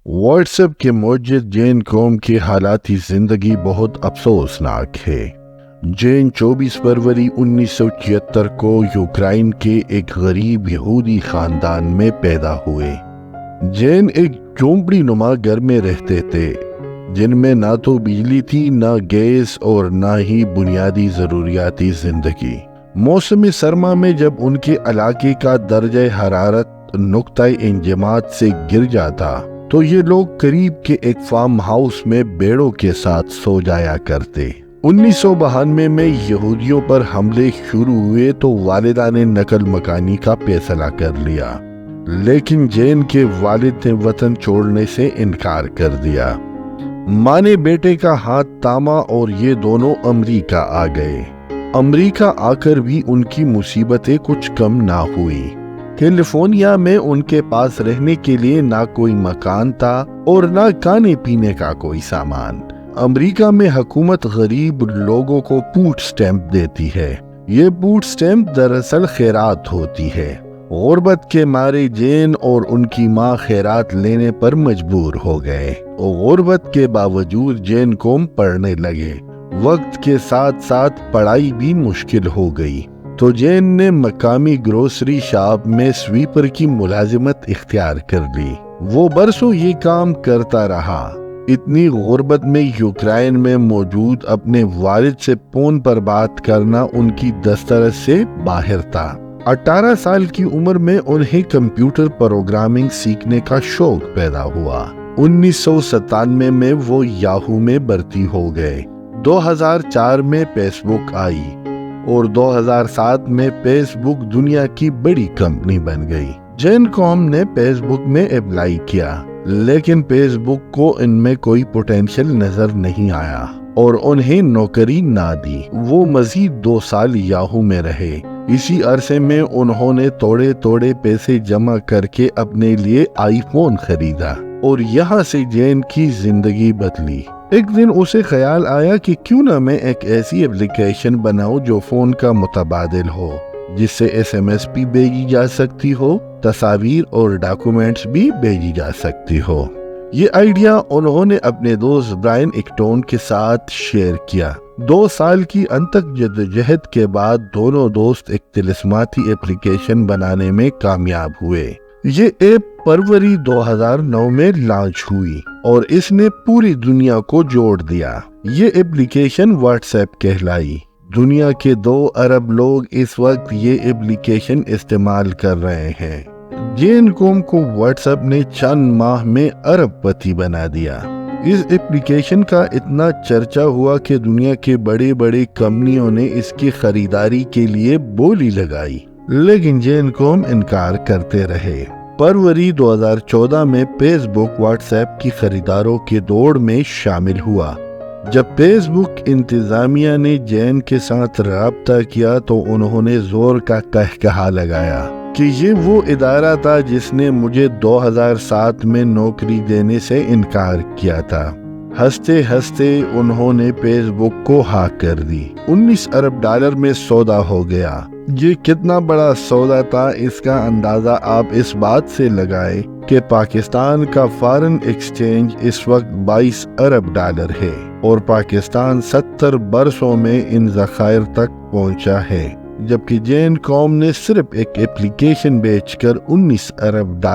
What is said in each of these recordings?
What's app کے موجد جین قوم کی حالاتی زندگی بہت افسوسناک ہے۔ جین 24 فروری 1976 کو یوکرائن کے ایک غریب یہودی خاندان میں پیدا ہوئے۔ جین ایک جھونپڑی نما گھر میں رہتے تھے جن میں نہ تو بجلی تھی، نہ گیس اور نہ ہی بنیادی ضروریاتی زندگی۔ موسم سرما میں جب ان کے علاقے کا درجہ حرارت نقطۂ انجماد سے گر جاتا تو یہ لوگ قریب کے ایک فارم ہاؤس میں بیڑوں کے ساتھ سو جایا کرتے۔ 1992 میں یہودیوں پر حملے شروع ہوئے تو والدہ نے نقل مکانی کا فیصلہ کر لیا، لیکن جین کے والد نے وطن چھوڑنے سے انکار کر دیا۔ ماں نے بیٹے کا ہاتھ تھاما اور یہ دونوں امریکہ آ گئے۔ امریکہ آ کر بھی ان کی مصیبتیں کچھ کم نہ ہوئی۔ کیلیفورنیا میں ان کے پاس رہنے کے لیے نہ کوئی مکان تھا اور نہ کھانے پینے کا کوئی سامان۔ امریکہ میں حکومت غریب لوگوں کو فوڈ سٹیمپ دیتی ہے۔ یہ فوڈ سٹیمپ دراصل خیرات ہوتی ہے۔ غربت کے مارے جین اور ان کی ماں خیرات لینے پر مجبور ہو گئے اور غربت کے باوجود جین قوم پڑھنے لگے۔ وقت کے ساتھ ساتھ پڑھائی بھی مشکل ہو گئی تو جین نے مقامی گروسری شاپ میں سویپر کی ملازمت اختیار کر لی۔ وہ برسوں یہ کام کرتا رہا۔ اتنی غربت میں یوکرائن میں موجود اپنے والد سے فون پر بات کرنا ان کی دسترس سے باہر تھا۔ 18 سال کی عمر میں انہیں کمپیوٹر پروگرامنگ سیکھنے کا شوق پیدا ہوا۔ 1997 میں وہ یاہو میں بھرتی ہو گئے۔ 2004 میں فیس بک آئی اور 2007 میں فیس بک دنیا کی بڑی کمپنی بن گئی۔ جین قوم نے فیس بک میں اپلائی کیا، لیکن فیس بک کو ان میں کوئی پوٹینشل نظر نہیں آیا اور انہیں نوکری نہ دی۔ وہ مزید 2 سال یاہو میں رہے۔ اسی عرصے میں انہوں نے تھوڑے پیسے جمع کر کے اپنے لیے آئی فون خریدا اور یہاں سے جین کی زندگی بدلی۔ ایک دن اسے خیال آیا کہ کیوں نہ میں ایک ایسی ایپلیکیشن بناؤں جو فون کا متبادل ہو، جس سے SMS بھی بھیجی جا سکتی ہو، تصاویر اور ڈاکومنٹس بھی بھیجی جا سکتی ہو۔ یہ آئیڈیا انہوں نے اپنے دوست برائن ایکٹون کے ساتھ شیئر کیا۔ 2 سال کی انتھک جدوجہد کے بعد دونوں دوست ایک طلسماتی ایپلیکیشن بنانے میں کامیاب ہوئے۔ یہ ایپ فروری 2009 میں لانچ ہوئی اور اس نے پوری دنیا کو جوڑ دیا۔ یہ ایپلیکیشن واٹس ایپ کہلائی۔ دنیا کے 2 ارب لوگ اس وقت یہ ایپلیکیشن استعمال کر رہے ہیں۔ جین قوم کو واٹس ایپ نے چند ماہ میں ارب پتی بنا دیا۔ اس ایپلیکیشن کا اتنا چرچا ہوا کہ دنیا کے بڑے کمپنیوں نے اس کی خریداری کے لیے بولی لگائی، لیکن جین قوم انکار کرتے رہے۔ فروری 2014 میں فیس بک واٹس ایپ کی خریداروں کے دوڑ میں شامل ہوا۔ جب فیس بک انتظامیہ نے جین کے ساتھ رابطہ کیا تو انہوں نے زور کا کہا لگایا کہ یہ وہ ادارہ تھا جس نے مجھے 2007 میں نوکری دینے سے انکار کیا تھا۔ ہنستے ہنستے انہوں نے فیس بک کو ہاں کر دی۔ $19 ارب میں سودا ہو گیا۔ یہ کتنا بڑا سودا تھا اس کا اندازہ آپ اس بات سے لگائیں کہ پاکستان کا فارن ایکسچینج اس وقت $22 ارب ہے اور پاکستان 70 برسوں میں ان ذخائر تک پہنچا ہے، جبکہ جین قوم نے صرف ایک ایپلیکیشن بیچ کر $19 ارب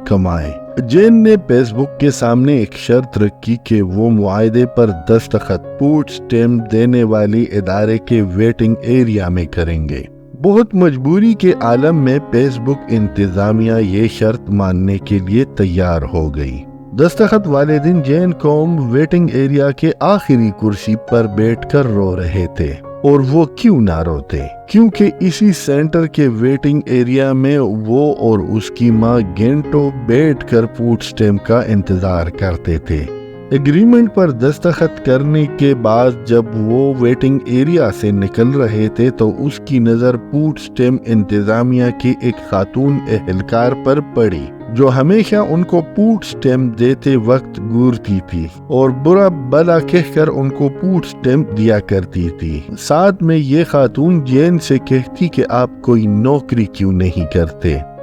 کمائے۔ جین نے فیس بک کے سامنے ایک شرط رکھی کہ وہ معاہدے پر دستخط فوڈ سٹیمپ دینے والی ادارے کے ویٹنگ ایریا میں کریں گے۔ بہت مجبوری کے عالم میں فیس بک انتظامیہ یہ شرط ماننے کے لیے تیار ہو گئی۔ دستخط والے دن جین قوم ویٹنگ ایریا کے آخری کرسی پر بیٹھ کر رو رہے تھے، اور وہ کیوں نہ روتے، کیونکہ اسی سینٹر کے ویٹنگ ایریا میں وہ اور اس کی ماں گھنٹوں بیٹھ کر فوڈ سٹیمپ کا انتظار کرتے تھے۔ ایگریمنٹ پر دستخط کرنے کے بعد جب وہ ویٹنگ ایریا سے نکل رہے تھے تو اس کی نظر فوڈ سٹیمپ انتظامیہ کی ایک خاتون اہلکار پر پڑی جو ہمیشہ ان کو فوڈ سٹیمپ دیتے وقت گورتی تھی اور برا بلا کہہ کر ان کو فوڈ سٹیمپ دیا کرتی تھی۔ ساتھ میں یہ خاتون جین سے کہتی کہ آپ کوئی نوکری کیوں نہیں کرتے۔